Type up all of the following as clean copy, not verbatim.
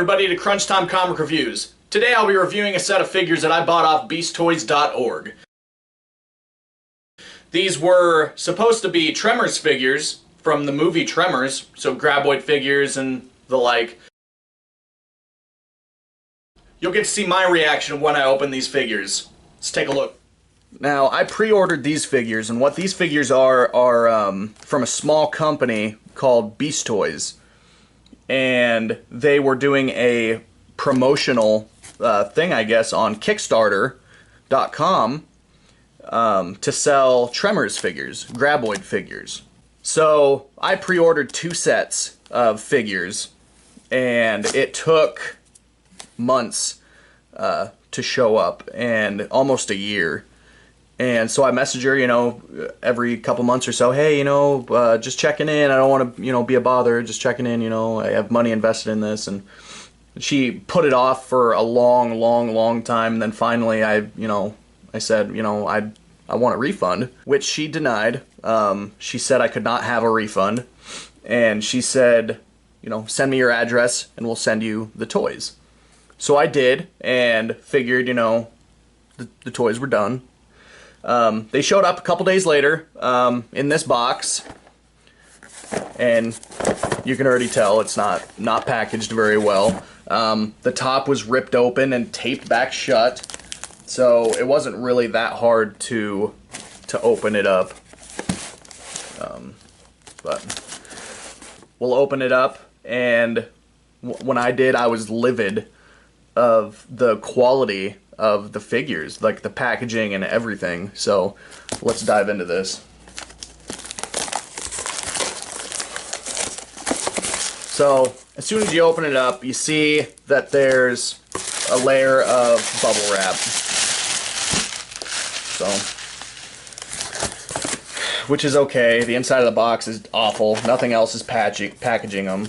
everybody to Crunchtime Comic Reviews. Today I'll be reviewing a set of figures that I bought off Beasttoys.org. These were supposed to be Tremors figures from the movie Tremors, so graboid figures and the like. You'll get to see my reaction when I open these figures. Let's take a look. Now, I pre-ordered these figures, and what these figures are from a small company called Beasttoys. And they were doing a promotional thing, I guess, on Kickstarter.com to sell Tremors figures, graboid figures. So I pre-ordered 2 sets of figures, and it took months to show up, and almost a year. And so I message her, you know, every couple months or so, hey, you know, just checking in. I don't want to, you know, be a bother. Just checking in, you know, I have money invested in this. And she put it off for a long time. And then finally I said, you know, I want a refund, which she denied. She said I could not have a refund. And she said, you know, send me your address and we'll send you the toys. So I did, and figured, you know, the toys were done. They showed up a couple days later in this box, and you can already tell it's not packaged very well. The top was ripped open and taped back shut, so it wasn't really that hard to open it up. But we'll open it up, and when I did, I was livid of the quality of the figures, like the packaging and everything. So let's dive into this. So as soon as you open it up, you see that there's a layer of bubble wrap. So, which is okay. The inside of the box is awful. Nothing else is packaging them.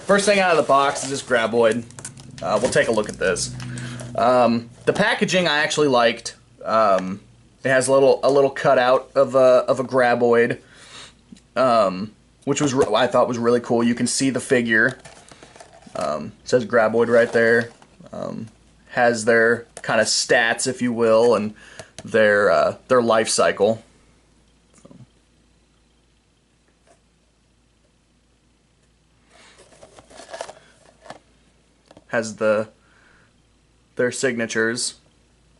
First thing out of the box is this graboid. We'll take a look at this. The packaging I actually liked. It has a little cutout of a graboid, which I thought was really cool. You can see the figure. It says graboid right there. Has their kind of stats, if you will, and their life cycle. Has their signatures,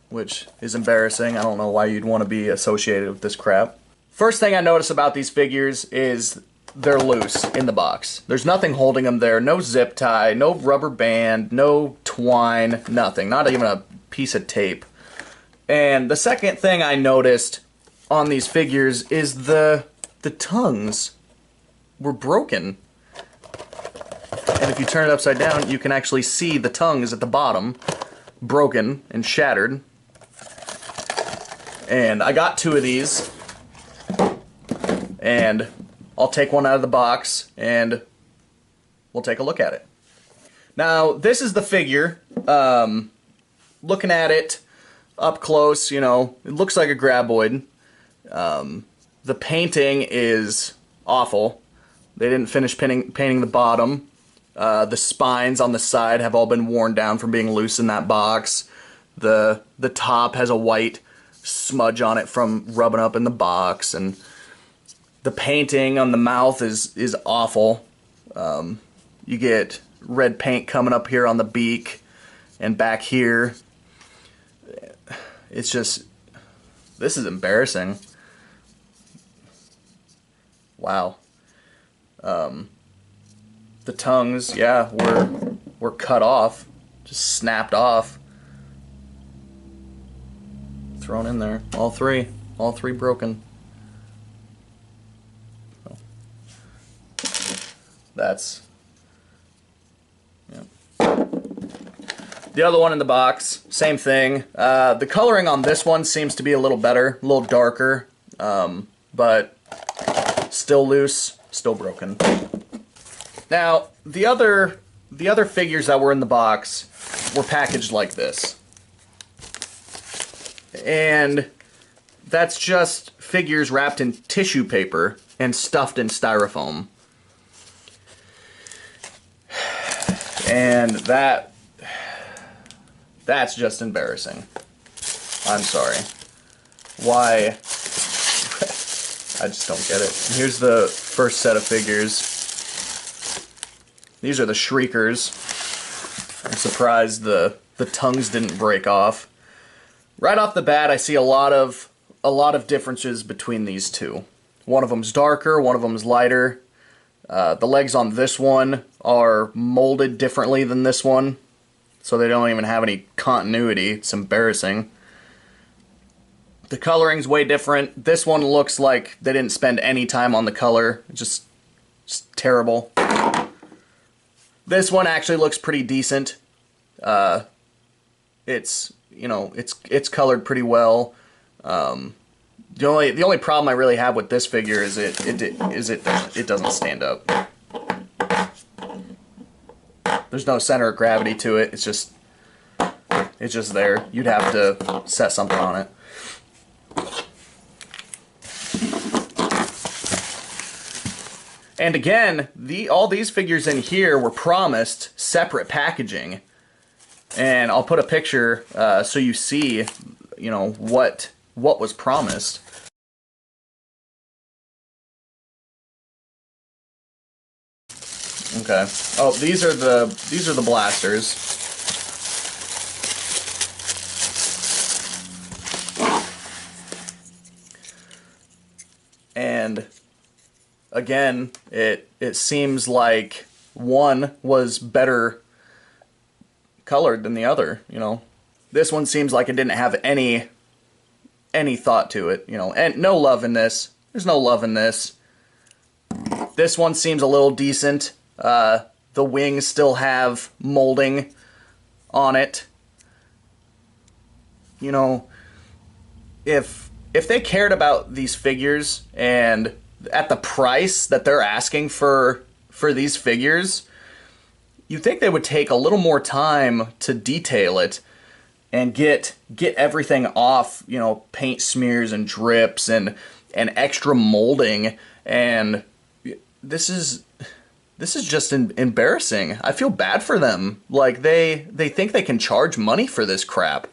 which is embarrassing. I don't know why you'd want to be associated with this crap. First thing I notice about these figures is they're loose in the box. There's nothing holding them there. No zip tie, no rubber band, no twine, nothing. Not even a piece of tape. And the second thing I noticed on these figures is the tongues were broken. And if you turn it upside down, you can actually see the tongues at the bottom, broken and shattered. And I got 2 of these, and I'll take one out of the box, and we'll take a look at it. Now, this is the figure. Looking at it up close, you know, it looks like a graboid. The painting is awful. They didn't finish painting the bottom. The spines on the side have all been worn down from being loose in that box. The top has a white smudge on it from rubbing up in the box, and the painting on the mouth is awful. You get red paint coming up here on the beak and back here. It's just, this is embarrassing. Wow. The tongues, yeah, were cut off, just snapped off, thrown in there. All three broken. Oh. That's, yeah. The other one in the box, same thing. The coloring on this one seems to be a little better, a little darker, but still loose, still broken. Now, the other figures that were in the box were packaged like this. And that's just figures wrapped in tissue paper and stuffed in styrofoam. And that's just embarrassing. I'm sorry. Why? I just don't get it. Here's the first set of figures. These are the Shriekers. I'm surprised the tongues didn't break off. Right off the bat, I see a lot of differences between these two. One of them's darker, one of them's lighter. The legs on this one are molded differently than this one, so they don't even have any continuity. It's embarrassing. The coloring's way different. This one looks like they didn't spend any time on the color. It's just terrible. This one actually looks pretty decent. It's, you know, it's colored pretty well. The only problem I really have with this figure is it doesn't stand up. There's no center of gravity to it. It's just there. You'd have to set something on it. And again, all these figures in here were promised separate packaging. And I'll put a picture so you see, you know, what was promised. Okay. Oh, these are the blasters. And again, it seems like one was better colored than the other, you know. This one seems like it didn't have any thought to it, you know, and no love in this. There's no love in this. This one seems a little decent. The wings still have molding on it. You know, if they cared about these figures and at the price that they're asking for these figures, you think they would take a little more time to detail it and get everything off, you know, paint smears and drips and extra molding. And this is just embarrassing. I feel bad for them. Like they think they can charge money for this crap.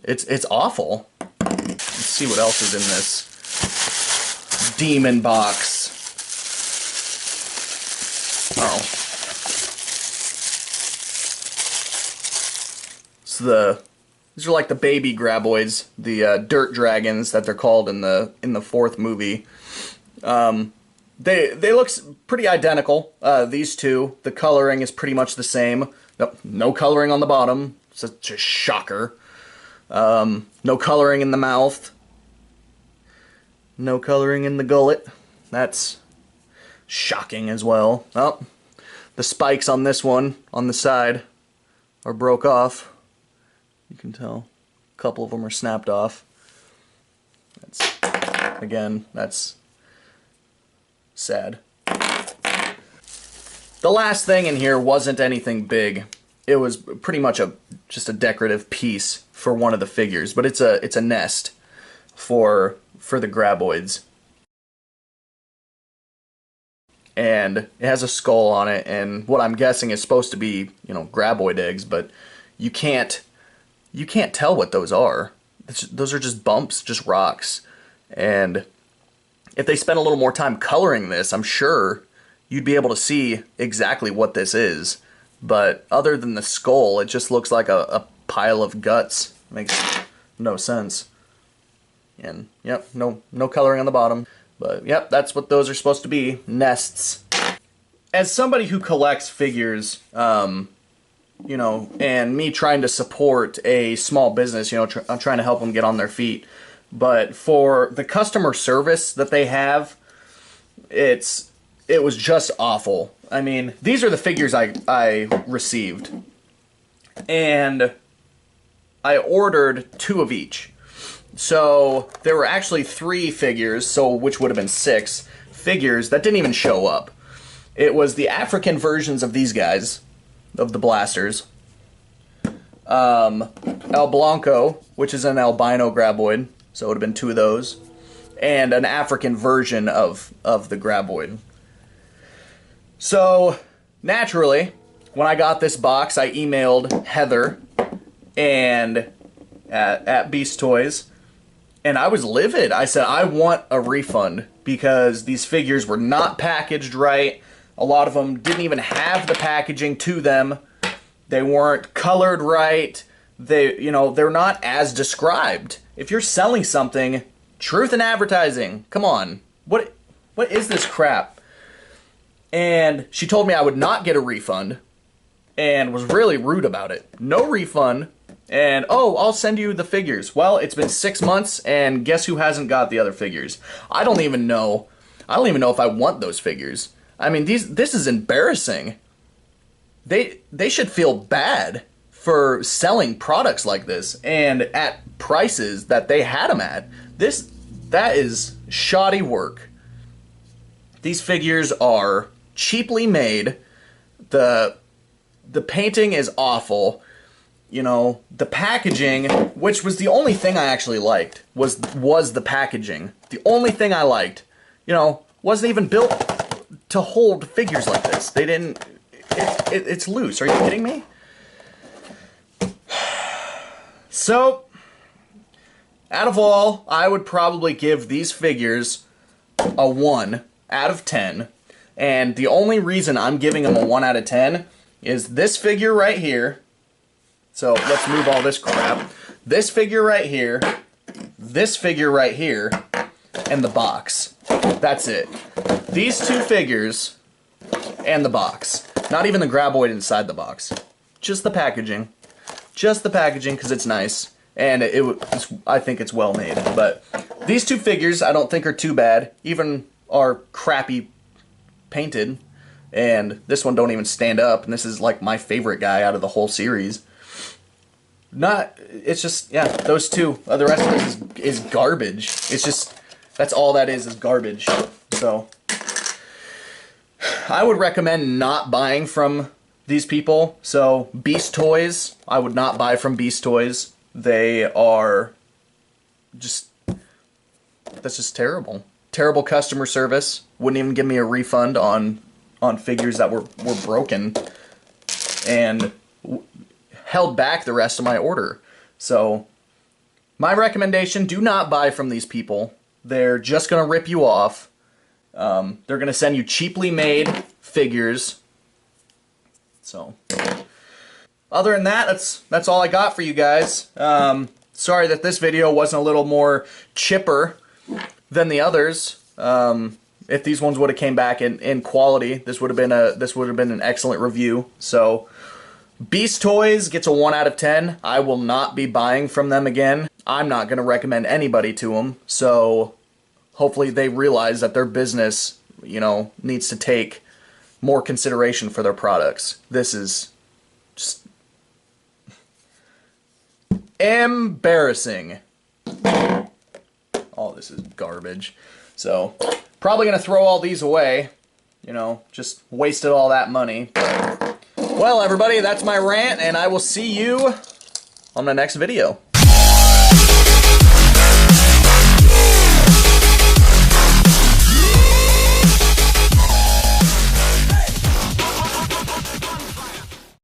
It's awful. Let's see what else is in this demon box. Oh. So these are like the baby graboids, the dirt dragons that they're called in the fourth movie. They look pretty identical. These two, the coloring is pretty much the same. No coloring on the bottom. Such a shocker. No coloring in the mouth. No coloring in the gullet. That's shocking as well. Oh, the spikes on this one, on the side, are broke off. You can tell. A couple of them are snapped off. That's sad. The last thing in here wasn't anything big. It was pretty much just a decorative piece for one of the figures, but it's a nest for the graboids. And it has a skull on it, and what I'm guessing is supposed to be, you know, graboid eggs, but you can't tell what those are. Those are just bumps, just rocks. And if they spent a little more time coloring this, I'm sure you'd be able to see exactly what this is. But other than the skull, it just looks like a pile of guts. Makes no sense. And yep, no coloring on the bottom. But yep, that's what those are supposed to be, nests. As somebody who collects figures, you know, and me trying to support a small business, you know, I'm trying to help them get on their feet. But for the customer service that they have, it was just awful. I mean, these are the figures I received. And I ordered 2 of each. So there were actually 3 figures, so which would have been 6 figures that didn't even show up. It was the African versions of these guys, of the blasters. El Blanco, which is an albino graboid, so it would have been 2 of those. And an African version of the graboid. So, naturally, when I got this box, I emailed Heather and at Beasttoys, and I was livid. I said, I want a refund because these figures were not packaged right. A lot of them didn't even have the packaging to them. They weren't colored right. They're not as described. If you're selling something, truth in advertising. Come on. What is this crap? And she told me I would not get a refund and was really rude about it. No refund. And, oh, I'll send you the figures. Well, it's been 6 months, and guess who hasn't got the other figures? I don't even know if I want those figures. I mean, this is embarrassing. They should feel bad for selling products like this and at prices that they had them at. That is shoddy work. These figures are cheaply made. The painting is awful. The packaging, which was the only thing I actually liked, was the packaging. The only thing I liked, wasn't even built to hold figures like this. They didn't, it's loose. Are you kidding me? So, out of all, I would probably give these figures a 1 out of 10. And the only reason I'm giving them a 1 out of 10 is this figure right here. So let's move all this crap. This figure right here, this figure right here, and the box. That's it. These two figures and the box. Not even the graboid inside the box. Just the packaging. Just the packaging because it's nice. And I think it's well made. But these two figures I don't think are too bad. Even are crappy painted. And this one don't even stand up. And this is like my favorite guy out of the whole series. It's just, yeah, those two. The rest of this is garbage. It's just, that's all that is garbage. So, I would recommend not buying from these people. So, Beasttoys, I would not buy from Beasttoys. They are just, that's just terrible. Terrible customer service. Wouldn't even give me a refund on figures that were broken. And held back the rest of my order. So, my recommendation, do not buy from these people. They're just going to rip you off. They're going to send you cheaply made figures. So, other than that, that's all I got for you guys. Sorry that this video wasn't a little more chipper than the others. If these ones would have came back in quality, this would have been an excellent review. So, Beasttoys gets a 1 out of 10. I will not be buying from them again. I'm not going to recommend anybody to them. So, hopefully they realize that their business, needs to take more consideration for their products. This is just embarrassing. All this is garbage. So, probably going to throw all these away. Just wasted all that money. Well, everybody, that's my rant, and I will see you on the next video.